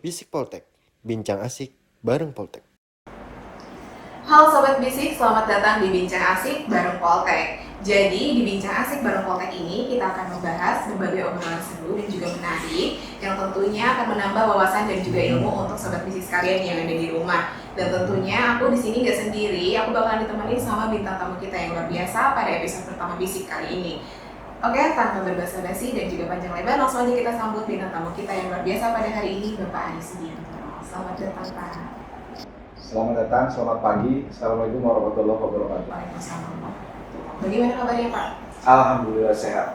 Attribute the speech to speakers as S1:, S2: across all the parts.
S1: Bisik Poltek, bincang asik bareng Poltek.
S2: Halo Sobat Bisik, selamat datang di Bincang Asik bareng Poltek. Jadi di Bincang Asik bareng Poltek ini kita akan membahas berbagai obrolan seru dan juga menarik yang tentunya akan menambah wawasan dan juga ilmu untuk Sobat Bisik sekalian yang ada di rumah. Dan tentunya aku di sini nggak sendiri, aku bakalan ditemani sama bintang tamu kita yang luar biasa pada episode pertama Bisik kali ini. Oke, tanpa berbasa-basi dan juga panjang lebar, langsung aja kita sambut bintang tamu kita yang luar biasa pada hari ini, Bapak Ari Subianto. Selamat datang, Pak.
S3: Selamat datang, selamat pagi. Assalamualaikum warahmatullahi wabarakatuh.
S2: Waalaikumsalam. Bagaimana kabarnya Pak?
S3: Alhamdulillah sehat.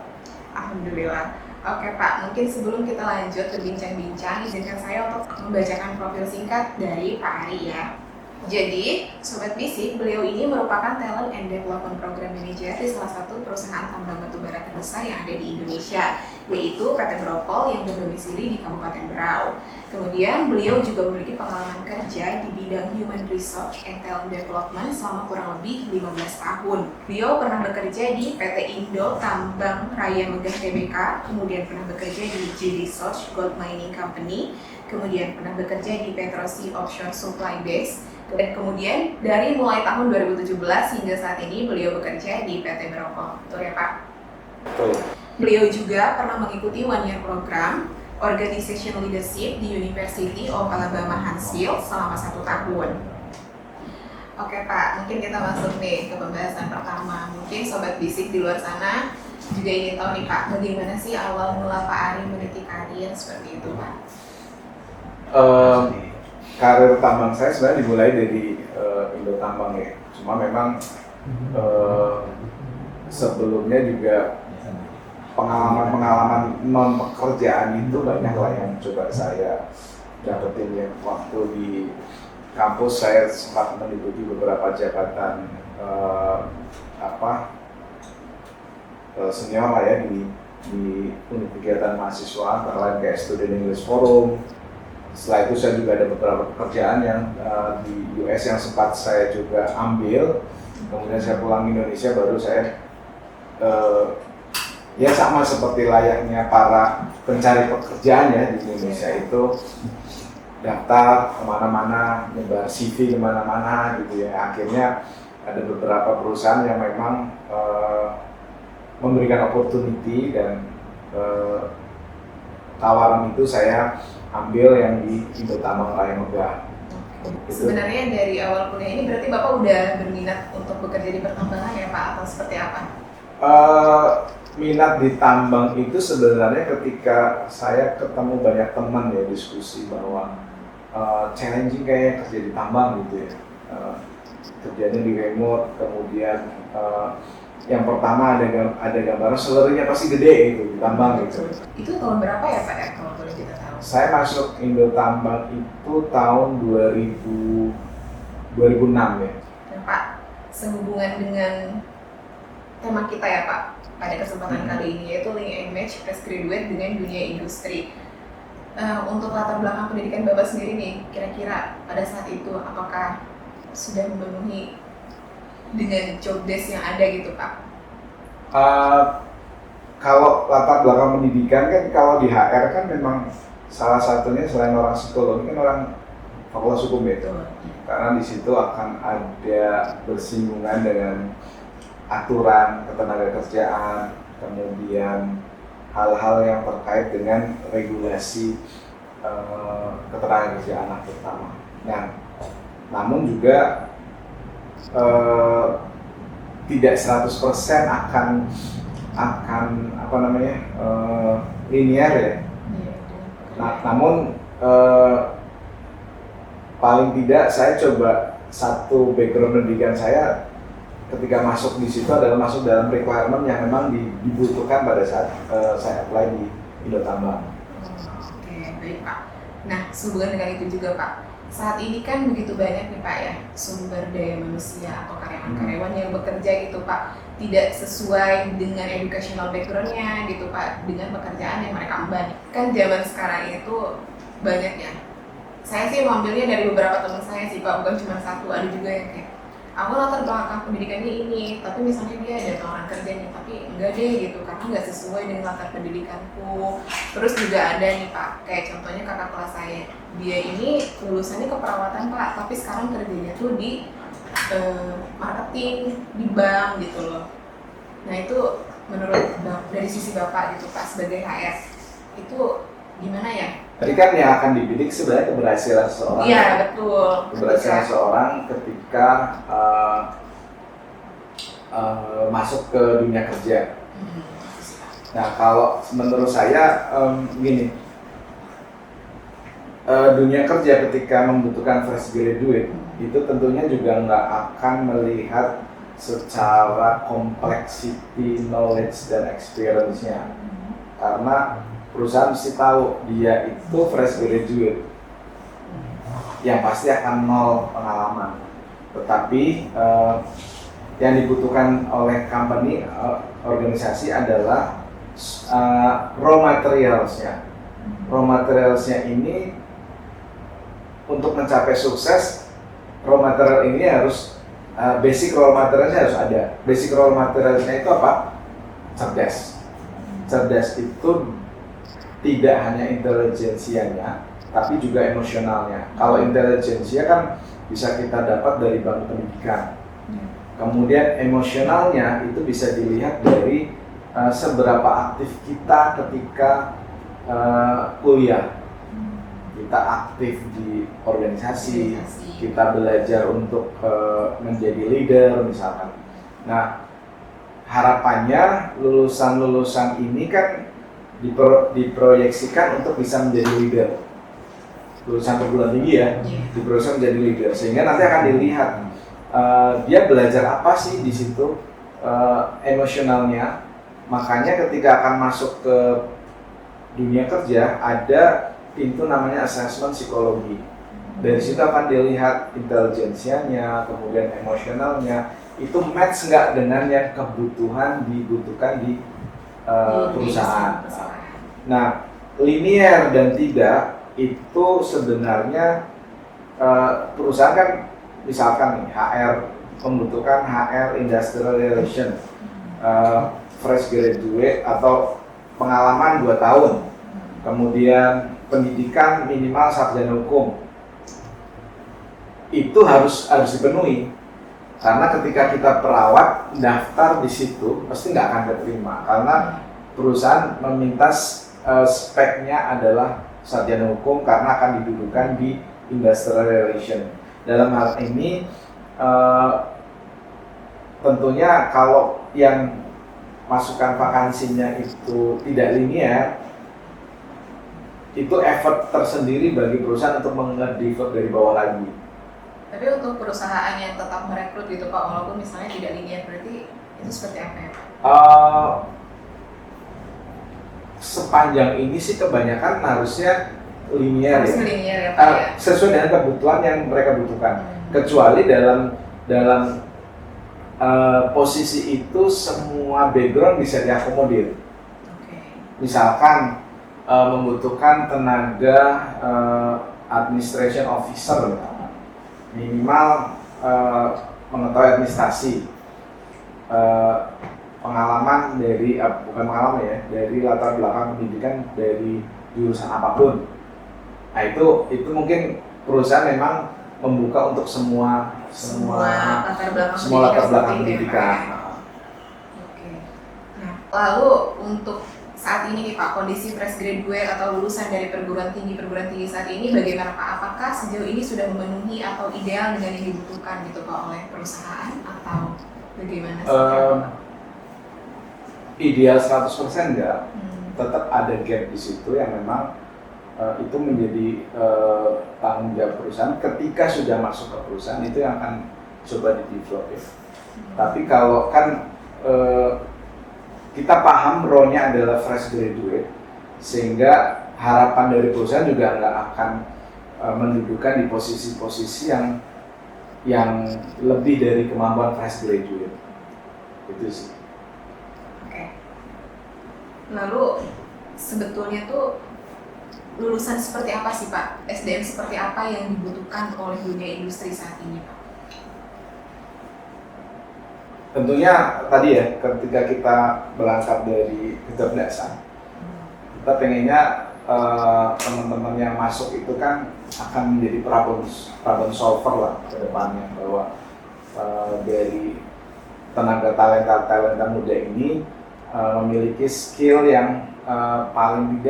S2: Alhamdulillah. Oke Pak, mungkin sebelum kita lanjut ke bincang-bincang, izinkan saya untuk membacakan profil singkat dari Pak Ari ya. Jadi, Sobat Bisik, beliau ini merupakan Talent and Development Program Manager di salah satu perusahaan tambang batubara terbesar yang ada di Indonesia, yaitu PT Bropol yang berdomisili di Kabupaten Berau. Kemudian, beliau juga memiliki pengalaman kerja di bidang Human Resource and Talent Development selama kurang lebih 15 tahun. Beliau pernah bekerja di PT Indo Tambang Raya Megah Tbk, kemudian pernah bekerja di G Resource Gold Mining Company, kemudian pernah bekerja di Petrosi Offshore Supply Base, dan kemudian dari mulai tahun 2017 hingga saat ini beliau bekerja di PT Bropol. Betul ya Pak?
S3: Betul.
S2: Beliau juga pernah mengikuti one year program Organization Leadership di University of Alabama Huntsville selama 1 tahun. Oke Pak, mungkin kita masuk nih ke pembahasan pertama. Mungkin Sobat Bisik di luar sana juga ingin tahu nih Pak, bagaimana sih awal mula Pak Ari meniti karir seperti itu Pak?
S3: Karir tambang saya sebenarnya dimulai dari Indo Tambang ya. Cuma memang sebelumnya juga pengalaman non pekerjaan itu banyak lah yang coba saya dapetin ya. Waktu di kampus saya sempat mengikuti beberapa jabatan senior lah ya di unit kegiatan mahasiswa, antara lain kayak Student English Forum. Setelah itu saya juga ada beberapa pekerjaan yang di US yang sempat saya juga ambil. Kemudian saya pulang ke Indonesia, baru saya ya sama seperti layaknya para pencari pekerjaan ya di Indonesia itu daftar kemana-mana, nyebar CV kemana-mana gitu ya. Akhirnya ada beberapa perusahaan yang memang memberikan opportunity dan tawaran itu saya ambil yang di Indo Tambang Raya Megah.
S2: Sebenarnya dari awal kuliah ini berarti Bapak udah berminat untuk bekerja di pertambangan ya Pak, atau seperti apa?
S3: Minat di tambang itu sebenarnya ketika saya ketemu banyak teman ya, diskusi bahwa challenging kayak kerja di tambang gitu ya. Kerjanya di remote, kemudian yang pertama ada gambaran salary-nya pasti gede gitu di tambang gitu.
S2: Itu tahun berapa ya Pak ya kalau boleh kita tahu?
S3: Saya masuk Indo Tambang itu tahun 2006 ya.
S2: Dan Pak, sehubungan dengan tema kita ya Pak pada kesempatan kali ini, yaitu link and match fresh graduate dengan dunia industri. Untuk latar belakang pendidikan Bapak sendiri nih, kira-kira pada saat itu apakah sudah memenuhi dengan job desk yang ada gitu Pak?
S3: Kalau latar belakang pendidikan kan, kalau di HR kan memang salah satunya selain orang psikologi kan orang fakultas hukum ya. Karena di situ akan ada bersinggungan dengan aturan ketenagakerjaan, kemudian hal-hal yang terkait dengan regulasi ketenagakerjaan terutama. Nah, namun juga tidak 100% akan linear ya. Namun paling tidak saya coba satu background pendidikan saya ketika masuk di situ adalah masuk dalam requirement yang memang dibutuhkan pada saat saya apply di Indo Tambang.
S2: Oke, baik Pak. Nah, sehubungan dengan itu juga Pak, saat ini kan begitu banyak nih Pak ya sumber daya manusia atau karyawan-karyawan yang bekerja gitu Pak tidak sesuai dengan educational background-nya gitu Pak, dengan pekerjaan yang mereka emban. Kan zaman sekarang itu banyak ya. Saya sih mengambilnya dari beberapa teman saya sih Pak, bukan cuma satu, ada juga yang kayak aku latar belakang pendidikannya ini, tapi misalnya dia ada tawaran kerja nih, tapi enggak deh gitu, karena nggak sesuai dengan latar pendidikanku. Terus juga ada nih Pak, kayak contohnya kakak kelas saya, dia ini lulusannya keperawatan Pak, tapi sekarang kerjanya tuh di marketing di bank gitu loh. Nah itu menurut dari sisi Bapak gitu Pak sebagai HR itu gimana ya?
S3: Tadi kan yang akan dibidik sebenarnya keberhasilan seseorang.
S2: Iya betul.
S3: Keberhasilan seseorang ketika masuk ke dunia kerja. Nah kalau menurut saya gini, dunia kerja ketika membutuhkan fresh graduate itu tentunya juga nggak akan melihat secara kompleksiti knowledge dan experience-nya, karena perusahaan mesti tahu dia itu fresh graduate yang pasti akan nol pengalaman, tetapi yang dibutuhkan oleh company, organisasi adalah raw materials-nya. Raw materials-nya ini untuk mencapai sukses, raw material ini harus basic raw materialnya harus ada. Basic raw materialnya itu apa? Cerdas. Cerdas itu tidak hanya intelijensianya, tapi juga emosionalnya. Kalau intelijensia kan bisa kita dapat dari bangku pendidikan. Kemudian emosionalnya itu bisa dilihat dari seberapa aktif kita ketika kuliah. Kita aktif di organisasi, kita belajar untuk menjadi leader misalkan. Nah, harapannya lulusan-lulusan ini kan diproyeksikan untuk bisa menjadi leader. Lulusan perguruan tinggi ya, diproyeksikan menjadi leader. Sehingga nanti akan dilihat dia belajar apa sih di situ, emosionalnya. Makanya ketika akan masuk ke dunia kerja ada pintu namanya assessment psikologi. Dari situ akan dilihat intelijensianya, kemudian emosionalnya, itu match nggak dengan yang dibutuhkan di perusahaan. Nah, linear dan tidak itu sebenarnya perusahaan kan misalkan nih HR membutuhkan HR industrial relation, fresh graduate atau pengalaman 2 tahun, kemudian pendidikan minimal sarjana hukum, itu harus dipenuhi, karena ketika kita perawat daftar di situ pasti nggak akan diterima karena perusahaan meminta speknya adalah sarjana hukum karena akan didudukan di industrial relation. Dalam hal ini tentunya kalau yang masukan vakansinya itu tidak linear, itu effort tersendiri bagi perusahaan untuk mengedevelop dari bawah lagi.
S2: Tapi untuk perusahaan yang tetap merekrut gitu Pak, walaupun misalnya tidak linear, berarti itu seperti apa ya Pak?
S3: Sepanjang ini sih kebanyakan harusnya linear.
S2: Harus
S3: ya.
S2: Linear ya Pak ya?
S3: Sesuai dengan kebutuhan yang mereka butuhkan. Kecuali dalam posisi itu semua background bisa diakomodir. Misalkan membutuhkan tenaga administration officer minimal mengetahui administrasi, pengalaman dari bukan pengalaman ya, dari latar belakang pendidikan dari jurusan apapun. Nah itu mungkin perusahaan memang membuka untuk semua latar belakang pendidikan.
S2: Oke. Nah, lalu untuk saat ini nih Pak, kondisi fresh graduate atau lulusan dari perguruan tinggi saat ini bagaimana Pak? Apakah sejauh ini sudah memenuhi atau ideal dengan yang dibutuhkan gitu Pak oleh perusahaan atau bagaimana sih?
S3: Ideal 100% enggak, tetap ada gap di situ yang memang itu menjadi tanggung jawab perusahaan. Ketika sudah masuk ke perusahaan itu yang akan coba di-develop ya. Tapi kalau kan kita paham role-nya adalah fresh graduate, sehingga harapan dari perusahaan juga nggak akan mendudukan di posisi-posisi yang lebih dari kemampuan fresh graduate. Itu sih.
S2: Oke. Lalu sebetulnya tuh lulusan seperti apa sih Pak? SDM seperti apa yang dibutuhkan oleh dunia industri saat ini Pak?
S3: tentunya tadi ya, ketika kita berangkat dari kecerdasan, kita pengennya teman-teman yang masuk itu kan akan menjadi problem solver lah ke depannya, bahwa dari tenaga talenta muda ini memiliki skill yang paling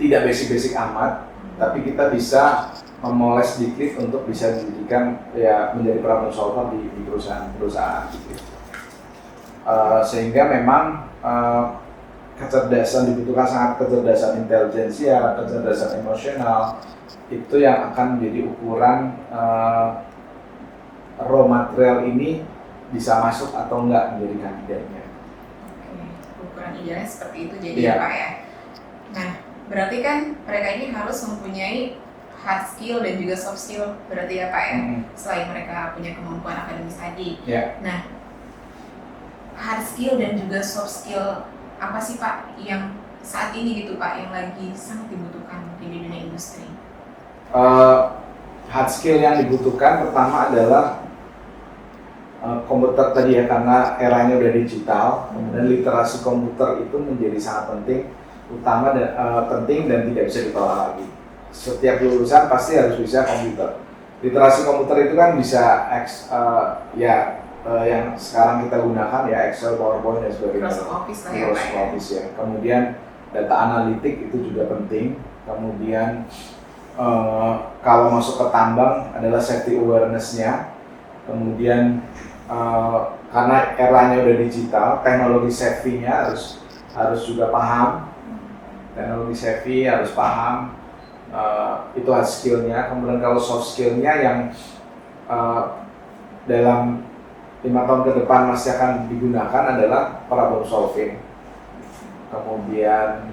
S3: tidak basic amat, tapi kita bisa memoles sedikit untuk bisa dijadikan ya menjadi problem solver di perusahaan gitu. Sehingga memang kecerdasan dibutuhkan, sangat kecerdasan intelijensial, kecerdasan emosional, itu yang akan menjadi ukuran raw material ini bisa masuk atau enggak menjadi kandidatnya.
S2: Oke, ukuran idealnya seperti itu jadi
S3: Iya.
S2: ya Pak ya. Nah, berarti kan mereka ini harus mempunyai hard skill dan juga soft skill berarti ya Pak ya, selain mereka punya kemampuan akademis tadi.
S3: Ya.
S2: Nah, hard skill dan juga soft skill apa sih Pak yang saat ini gitu Pak yang lagi sangat dibutuhkan mungkin di dunia industri?
S3: Hard skill yang dibutuhkan pertama adalah komputer tadi ya, karena eranya udah digital, kemudian literasi komputer itu menjadi sangat penting, penting dan tidak bisa ditolak lagi. Setiap lulusan pasti harus bisa komputer. Literasi komputer itu kan bisa yang sekarang kita gunakan ya, Excel, PowerPoint dan sebagainya.
S2: Microsoft Office lah ya Pak ya.
S3: Microsoft Office ya. Kemudian data analitik itu juga penting. Kemudian kalau masuk ke tambang adalah safety awareness-nya. Kemudian karena eranya udah digital, teknologi savvy-nya harus juga paham. Teknologi savvy harus paham, itu hard skill-nya. Kemudian kalau soft skill-nya yang dalam 5 tahun ke depan masih akan digunakan adalah problem solving. Kemudian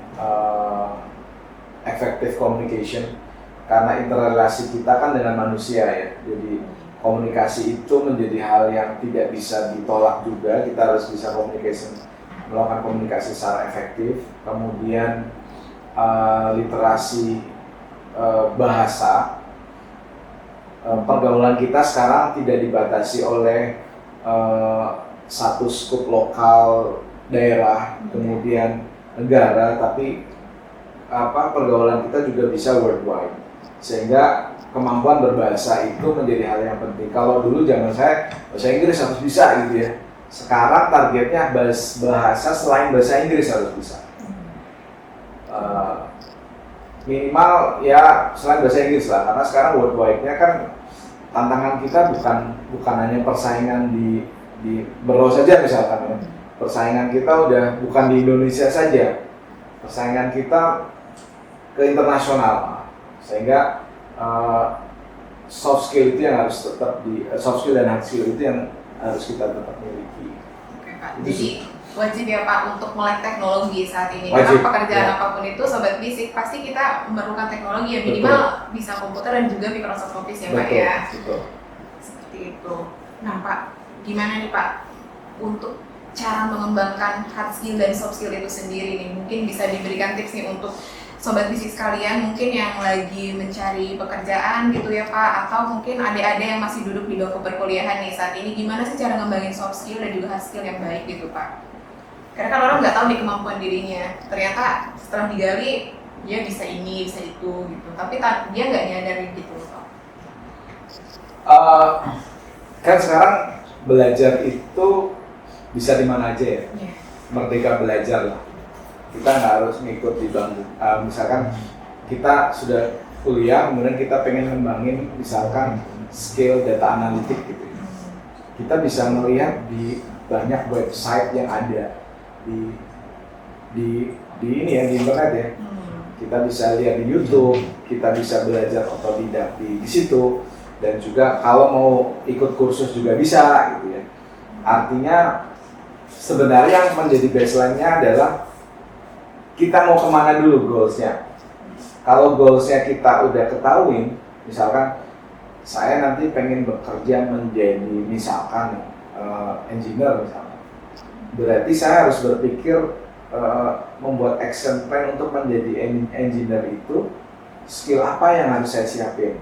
S3: effective communication, karena interrelasi kita kan dengan manusia ya, jadi komunikasi itu menjadi hal yang tidak bisa ditolak juga. Kita harus bisa melakukan komunikasi secara efektif. Kemudian literasi bahasa, pergaulan kita sekarang tidak dibatasi oleh satu skup lokal, daerah, kemudian negara, tapi pergaulan kita juga bisa worldwide, sehingga kemampuan berbahasa itu menjadi hal yang penting. Kalau dulu zaman saya bahasa Inggris harus bisa gitu ya, sekarang targetnya bahasa selain bahasa Inggris harus bisa. Minimal ya selain bahasa Inggris lah, karena sekarang worldwide-nya kan tantangan kita bukan hanya persaingan di Bero saja misalkan ya. Persaingan kita udah bukan di Indonesia saja, persaingan kita ke internasional, sehingga soft skill itu yang harus tetap soft skill dan hard skill itu yang harus kita tetap miliki.
S2: Oke Pak, jadi wajib ya Pak untuk melek teknologi saat ini.
S3: Wajib,
S2: Karena pekerjaan
S3: ya.
S2: apapun itu sobat bisik pasti kita memerlukan teknologi ya, minimal bisa komputer dan juga Microsoft Office ya Pak ya.
S3: Betul.
S2: Seperti itu. Nah Pak, gimana nih Pak untuk cara mengembangkan hard skill dan soft skill itu sendiri nih? Mungkin bisa diberikan tips nih untuk sobat bisnis sekalian mungkin yang lagi mencari pekerjaan gitu ya Pak, atau mungkin adik-adik yang masih duduk di bangku perkuliahan nih saat ini, gimana sih cara ngembangin soft skill dan juga hard skill yang baik gitu Pak? Karena kan orang nggak tahu nih kemampuan dirinya, ternyata setelah digali dia bisa ini, bisa itu gitu, tapi dia nggak nyadar gitu Pak.
S3: Kan sekarang belajar itu bisa di mana aja ya,
S2: Yeah.
S3: merdeka belajar lah. Kita nggak harus ngikut di bangku. Misalkan kita sudah kuliah, kemudian kita pengen ngembangin misalkan skill data analitik gitu. Kita bisa melihat di banyak website yang ada di ini ya, di internet ya. Kita bisa lihat di YouTube, kita bisa belajar otodidak di situ, dan juga kalau mau ikut kursus juga bisa gitu ya. Artinya sebenarnya yang menjadi baseline-nya adalah kita mau kemana dulu goals-nya. Kalau goals-nya kita udah ketahuin, misalkan saya nanti pengen bekerja menjadi misalkan engineer misalkan, berarti saya harus berpikir membuat action plan untuk menjadi engineer itu skill apa yang harus saya siapin.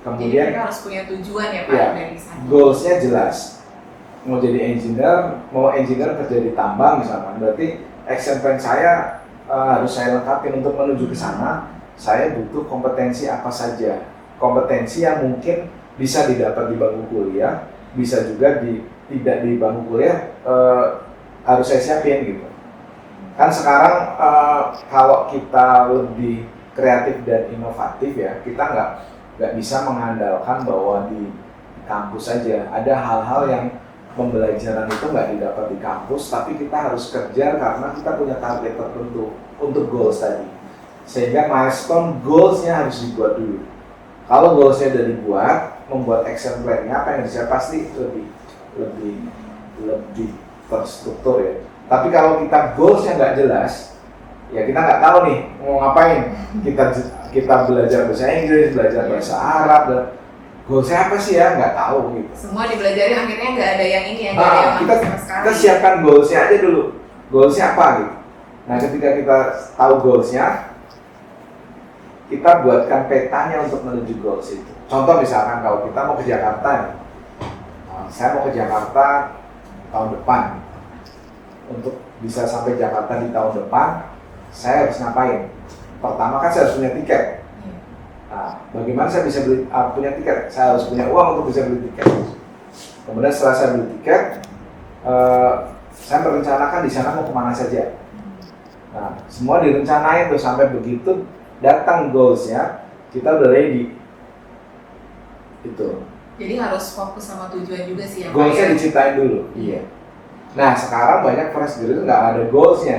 S2: Jadi
S3: Kemudian
S2: mereka harus punya tujuan ya Pak
S3: ya,
S2: dari sana.
S3: goalsnya jelas. Mau jadi engineer kerja di tambang misalkan, berarti action plan saya harus saya lengkapi untuk menuju ke sana. Saya butuh kompetensi apa saja, kompetensi yang mungkin bisa didapat di bangku kuliah, bisa juga tidak di bangku kuliah, harus saya siapin gitu. Kan sekarang kalau kita lebih kreatif dan inovatif ya, kita nggak bisa mengandalkan bahwa di kampus saja. Ada hal-hal yang pembelajaran itu nggak didapat di kampus, tapi kita harus kerja karena kita punya target tertentu untuk goals tadi. Sehingga milestone goalsnya harus dibuat dulu. Kalau goalsnya sudah dibuat, membuat action plan-nya apa yang bisa pasti lebih terstruktur ya. Tapi kalau kita goalsnya nggak jelas, ya kita nggak tahu nih mau ngapain. Kita belajar bahasa Inggris, belajar bahasa Arab, dan goalsnya apa sih ya nggak tahu gitu.
S2: Semua dipelajari akhirnya nggak ada yang ini ya, nggak ada yang
S3: kita siapkan goalsnya aja dulu. Goalsnya apa gitu. Nah ketika kita tahu goalsnya, kita buatkan petanya untuk menuju goals itu. Contoh misalkan kalau kita mau ke Jakarta nih, saya mau ke Jakarta tahun depan. Untuk bisa sampai Jakarta di tahun depan, saya harus ngapain? Pertama kan saya harus punya tiket. Nah, bagaimana saya bisa punya tiket? Saya harus punya uang untuk bisa beli tiket. Kemudian setelah saya beli tiket, saya merencanakan di sana mau kemana saja. Nah, semua direncanain tuh sampai begitu datang goalsnya, kita udah ready. Itu.
S2: Jadi harus fokus sama tujuan juga sih ya Pak.
S3: Goalsnya diciptain dulu. Iya. Nah sekarang banyak fresh graduate nggak ada goalsnya.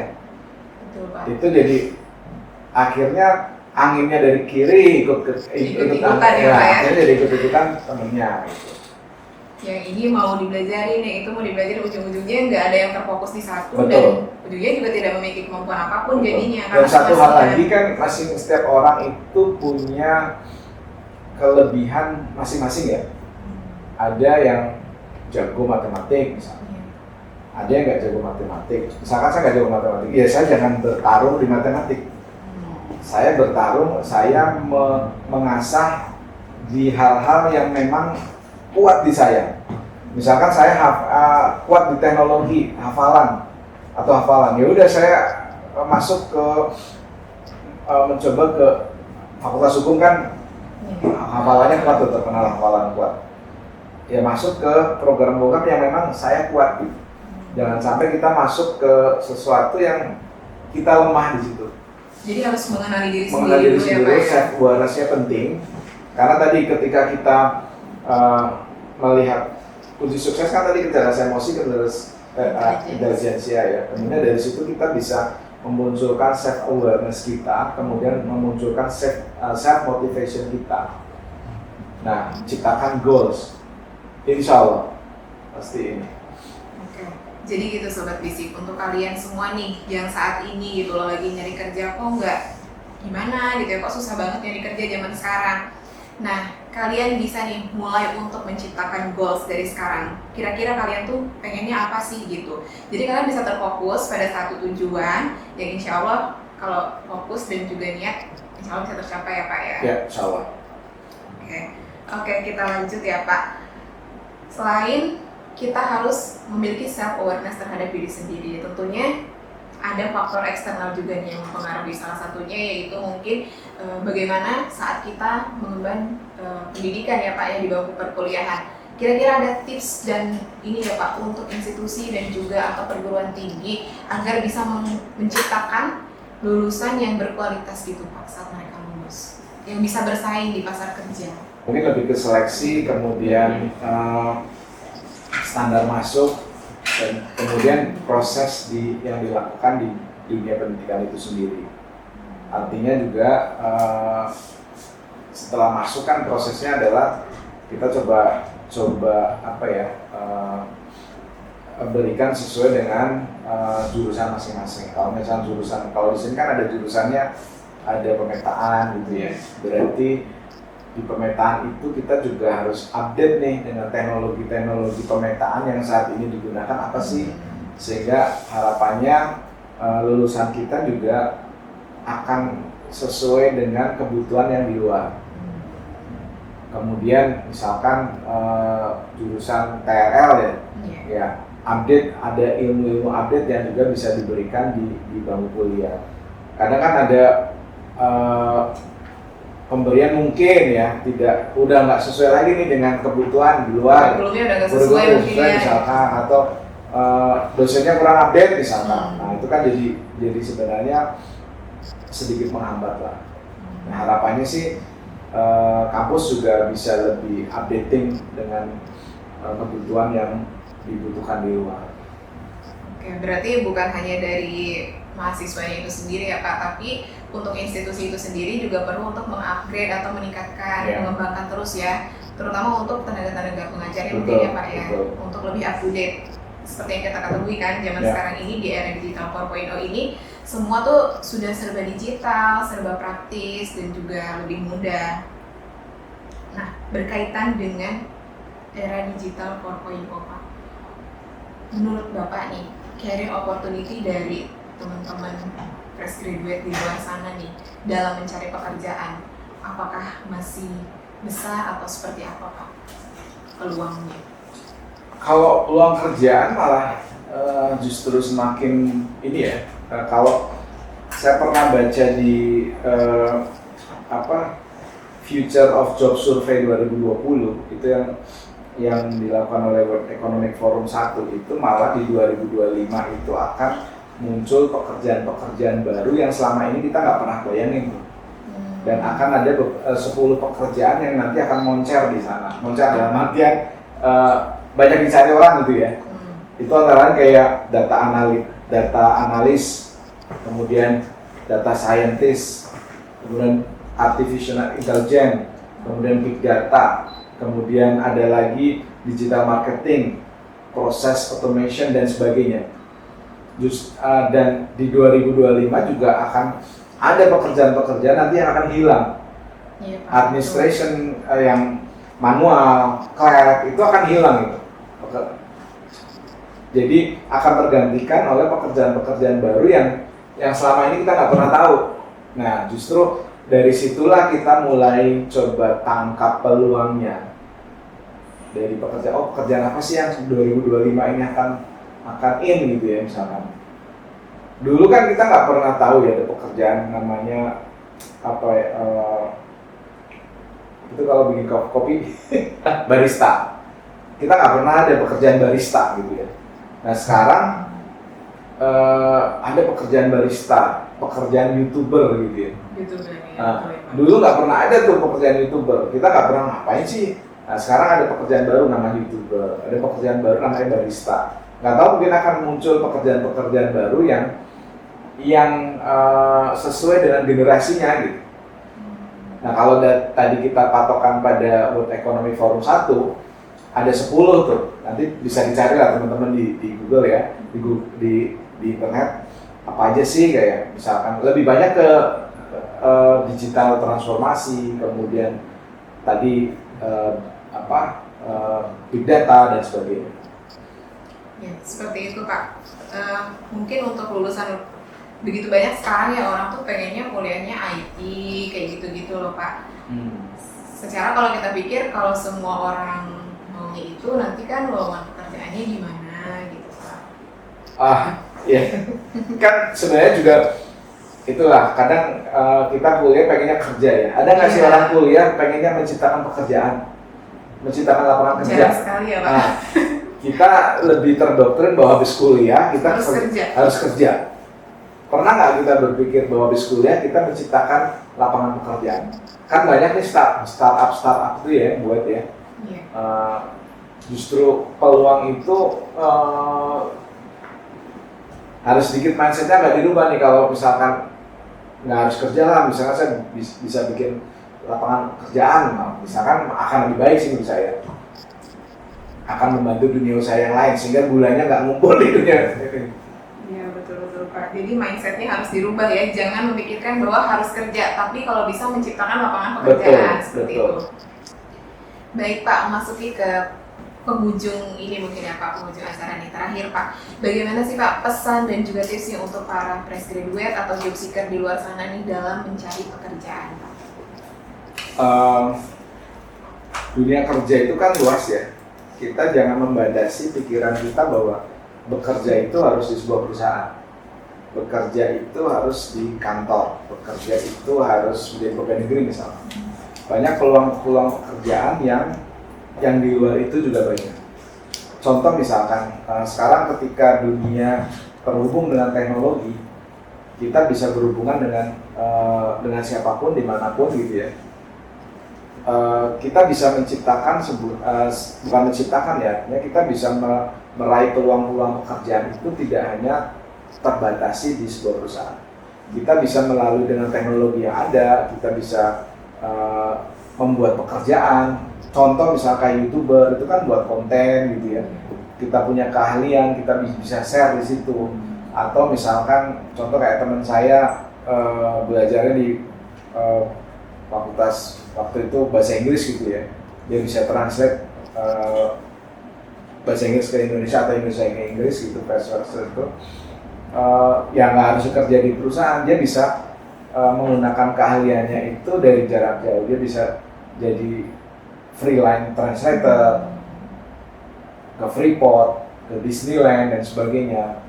S2: Betul Pak.
S3: Itu jadi akhirnya anginnya dari kiri ikut-ikutan
S2: ya Pak ya.
S3: Akhirnya jadi ikut-ikutan temennya. Gitu.
S2: Yang ini mau dipelajarin, yang itu mau dipelajarin, ujung-ujungnya nggak ada yang terfokus di satu.
S3: Betul.
S2: Dan ujungnya juga tidak memiliki kemampuan apapun. Betul. Jadinya.
S3: Dan satu hal lagi kan setiap orang itu punya kelebihan masing-masing ya. Ada yang jago matematik misalnya. Ada yang nggak jago matematik. Misalkan saya nggak jago matematik, ya saya jangan bertarung di matematik. Saya bertarung, saya mengasah di hal-hal yang memang kuat di saya. Misalkan saya kuat di teknologi, hafalan. Ya udah saya masuk ke mencoba ke Fakultas Hukum kan hafalannya kuat, terkenal hafalan kuat. Ya masuk ke program-program yang memang saya kuat gitu. Jangan sampai kita masuk ke sesuatu yang kita lemah di situ.
S2: Jadi harus mengenali diri
S3: sendiri
S2: dulu ya Pak.
S3: Self awareness-nya penting. Karena tadi ketika kita melihat kunci sukses kan tadi kecerdasan emosi, intelijensia ya. Kemudian dari situ kita bisa memunculkan self awareness kita, kemudian memunculkan self motivation kita. Nah, ciptakan goals. Insya Allah pasti ini.
S2: Oke. Jadi gitu Sobat Bisik, untuk kalian semua nih yang saat ini gitu loh lagi nyari kerja kok nggak gimana gitu ya, kok susah banget nyari kerja zaman sekarang. Nah, kalian bisa nih mulai untuk menciptakan goals dari sekarang. Kira-kira kalian tuh pengennya apa sih gitu. Jadi kalian bisa terfokus pada satu tujuan yang insya Allah kalau fokus dan juga niat insya Allah bisa tercapai ya Pak ya.
S3: Ya, insya Allah.
S2: Oke, kita lanjut ya Pak. Selain kita harus memiliki self awareness terhadap diri sendiri, tentunya ada faktor eksternal juga nih yang mempengaruhi. Salah satunya yaitu mungkin bagaimana saat kita mengemban pendidikan ya Pak ya di bangku perkuliahan. Kira-kira ada tips dan ini ya Pak untuk institusi dan juga atau perguruan tinggi agar bisa menciptakan lulusan yang berkualitas gitu Pak saat mereka lulus, yang bisa bersaing di pasar kerja.
S3: Mungkin lebih ke seleksi, kemudian standar masuk, dan kemudian proses yang dilakukan di dunia pendidikan itu sendiri. Artinya juga setelah masuk kan prosesnya adalah kita coba apa ya, berikan sesuai dengan jurusan masing-masing. Kalau misalnya kalau di sini kan ada jurusannya, ada pemetaan gitu ya. Berarti di pemetaan itu kita juga harus update nih dengan teknologi pemetaan yang saat ini digunakan apa sih, sehingga harapannya lulusan kita juga akan sesuai dengan kebutuhan yang di luar. Kemudian misalkan jurusan TRL ya, ya update, ada ilmu-ilmu update yang juga bisa diberikan di bangku kuliah. Kadang kan ada pemberian mungkin ya udah nggak sesuai lagi nih dengan kebutuhan di luar.
S2: Kurikulumnya udah nggak sesuai mungkin ya.
S3: Misalkan, atau dosennya kurang update misalkan. Nah itu kan jadi sebenarnya sedikit menghambat lah. Nah harapannya sih kampus juga bisa lebih updating dengan kebutuhan yang dibutuhkan di luar.
S2: Oke, berarti bukan hanya dari mahasiswanya itu sendiri ya Pak, tapi untuk institusi itu sendiri juga perlu untuk mengupgrade atau meningkatkan, mengembangkan terus ya, terutama untuk tenaga-tenaga pengajarnya mungkin ya Pak ya, untuk lebih up to date. Seperti yang kita ketahui kan, zaman sekarang ini di era digital 4.0 ini semua tuh sudah serba digital, serba praktis dan juga lebih mudah. Nah, berkaitan dengan era digital 4.0 Pak, menurut Bapak nih, career opportunity dari teman-teman fresh graduate di luar sana nih dalam mencari pekerjaan, apakah masih besar atau seperti apa Pak peluangnya?
S3: Kalau peluang kerjaan malah justru semakin ini ya. Kalau saya pernah baca di Future of Job Survey 2020 itu yang dilakukan oleh World Economic Forum 1, itu malah di 2025 itu akan muncul pekerjaan-pekerjaan baru yang selama ini kita nggak pernah bayangin. Dan akan ada 10 pekerjaan yang nanti akan moncer di sana. Moncer dalam artian banyak dicari orang gitu ya. Itu antara kayak data analis, kemudian data scientist, kemudian artificial intelligence, kemudian big data, kemudian ada lagi digital marketing, proses automation dan sebagainya. Dan di 2025 juga akan ada pekerjaan-pekerjaan nanti yang akan hilang. Administration yang manual, clerk itu akan hilang itu. Jadi akan tergantikan oleh pekerjaan-pekerjaan baru yang selama ini kita nggak pernah tahu. Nah justru dari situlah kita mulai coba tangkap peluangnya. Dari pekerjaan apa sih yang 2025 ini akan in gitu ya misalkan. Dulu kan kita nggak pernah tahu ya ada pekerjaan namanya itu kalau bikin kopi barista. Kita nggak pernah ada pekerjaan barista gitu ya. Nah sekarang ada pekerjaan barista, pekerjaan YouTuber gitu ya. Dulu nggak pernah ada tuh pekerjaan YouTuber, kita nggak pernah ngapain sih. Nah sekarang ada pekerjaan baru namanya YouTuber, ada pekerjaan baru namanya barista. Nggak tahu mungkin akan muncul pekerjaan-pekerjaan baru yang sesuai dengan generasinya gitu. Nah kalau tadi kita patokan pada World Economic Forum 1, ada 10 tuh, nanti bisa dicari lah teman-teman di Google ya, di internet apa aja sih, kayak misalkan lebih banyak ke digital transformasi, kemudian tadi big data dan sebagainya.
S2: Ya, seperti itu Pak. Mungkin untuk lulusan begitu banyak sekarang ya orang tuh pengennya kuliahnya IT kayak gitu-gitu loh Pak. Secara kalau kita pikir kalau semua orang maunya itu nanti kan lowongan pekerjaannya gimana gitu Pak.
S3: Ya kan sebenarnya juga itulah kadang kita kuliah pengennya kerja ya. Ada nggak sih orang kuliah pengennya menciptakan pekerjaan, menciptakan lapangan kerja?
S2: Jarang sekali ya Pak.
S3: Kita lebih terdoktrin bahwa habis kuliah kita harus kerja. Pernah nggak kita berpikir bahwa habis kuliah kita menciptakan lapangan pekerjaan? Kan banyak nih startup itu ya buat ya. Justru peluang itu harus sedikit mindsetnya nggak dirubah nih. Kalau misalkan nggak harus kerja lah, misalkan saya bisa bikin lapangan pekerjaan, misalkan akan lebih baik sih menurut saya, akan membantu dunia usaha yang lain sehingga gulanya nggak ngumpul di dunia.
S2: Iya betul Pak. Jadi mindsetnya harus dirubah ya, jangan memikirkan bahwa harus kerja, tapi kalau bisa menciptakan lapangan pekerjaan seperti itu. Baik Pak, masuki ke penghujung ini mungkin ya Pak, penghujung acara nih. Terakhir Pak, bagaimana sih Pak pesan dan juga tipsnya untuk para fresh graduate atau job seeker di luar sana nih dalam mencari pekerjaan Pak?
S3: dunia kerja itu kan luas ya. Kita jangan membatasi pikiran kita bahwa bekerja itu harus di sebuah perusahaan, bekerja itu harus di kantor, bekerja itu harus menjadi pegawai negeri misalnya. Banyak peluang-peluang pekerjaan yang di luar itu juga banyak. Contoh misalkan sekarang ketika dunia terhubung dengan teknologi, kita bisa berhubungan dengan siapapun dimanapun gitu ya. Kita bisa menciptakan bukan menciptakan ya, kita bisa meraih peluang-peluang pekerjaan itu tidak hanya terbatasi di sebuah perusahaan. Kita bisa melalui dengan teknologi yang ada, kita bisa membuat pekerjaan. Contoh misalkan YouTuber itu kan buat konten gitu ya. Kita punya keahlian, kita bisa share di situ. Atau misalkan contoh kayak teman saya belajarnya di fakultas waktu itu bahasa Inggris gitu ya, dia bisa translate bahasa Inggris ke Indonesia atau Indonesia ke Inggris gitu, vice versa itu. Yang nggak harus kerja di perusahaan, dia bisa menggunakan keahliannya itu dari jarak jauh. Dia bisa jadi freelance translator ke Freeport, ke Disneyland dan sebagainya.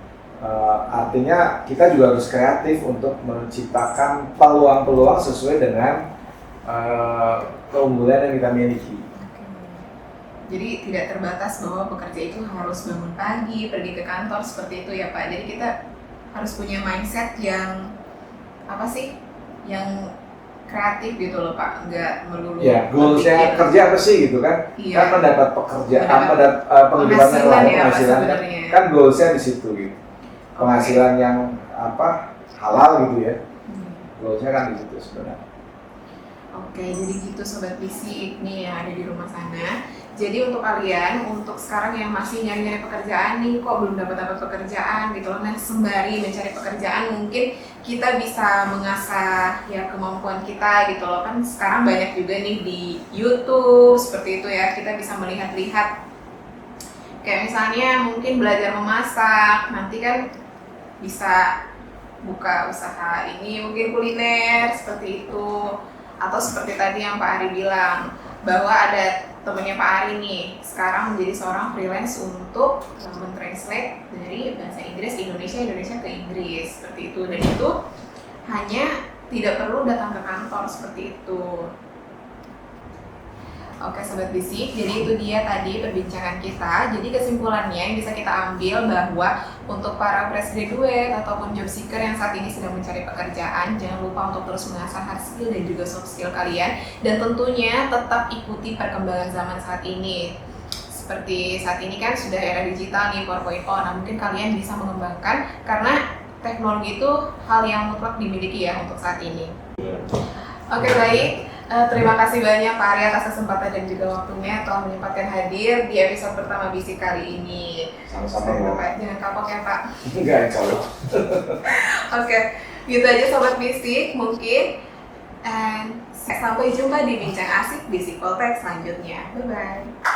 S3: Artinya kita juga harus kreatif untuk menciptakan peluang-peluang sesuai dengan keunggulan yang kita miliki.
S2: Jadi tidak terbatas bahwa bekerja itu harus bangun pagi, pergi ke kantor seperti itu ya Pak. Jadi kita harus punya mindset yang apa sih? Yang kreatif gitu loh Pak, nggak melulu.
S3: Ya, goalsnya kerja apa sih gitu kan?
S2: Iya.
S3: Kan mendapat pekerjaan, penghidupan yang lain, penghasilan kan? Kan goalsnya di situ gitu. Penghasilan yang halal gitu ya. Goalsnya kan di situ sebenarnya.
S2: Oke, jadi gitu Sobat Bisik nih yang ada di rumah sana. Jadi untuk kalian, untuk sekarang yang masih nyari-nyari pekerjaan nih, kok belum dapat pekerjaan gitu loh. Nah, sembari mencari pekerjaan mungkin kita bisa mengasah ya kemampuan kita gitu loh. Kan sekarang banyak juga nih di YouTube seperti itu ya. Kita bisa melihat-lihat kayak misalnya mungkin belajar memasak, nanti kan bisa buka usaha ini mungkin kuliner seperti itu. Atau seperti tadi yang Pak Ari bilang, bahwa ada temennya Pak Ari nih sekarang menjadi seorang freelance untuk mentranslate dari bahasa Inggris Indonesia ke Inggris seperti itu, dan itu hanya tidak perlu datang ke kantor seperti itu. Oke Sobat Bisik, jadi itu dia tadi perbincangan kita. Jadi kesimpulannya yang bisa kita ambil bahwa untuk para fresh graduate ataupun job seeker yang saat ini sedang mencari pekerjaan, jangan lupa untuk terus mengasah hard skill dan juga soft skill kalian, dan tentunya tetap ikuti perkembangan zaman saat ini. Seperti saat ini kan sudah era digital nih 4.0, nah mungkin kalian bisa mengembangkan karena teknologi itu hal yang mutlak dimiliki ya untuk saat ini. Oke, baik. Terima kasih banyak Pak Ari atas kesempatan dan juga waktunya telah menyempatkan hadir di episode pertama Bisik kali ini.
S3: Sama-sama Pak.
S2: Jangan kapok ya Pak.
S3: Enggak, insya Allah.
S2: Oke, gitu aja Sobat Bisik mungkin. And sampai jumpa di Bincang Asik Bisik Poltek selanjutnya. Bye-bye.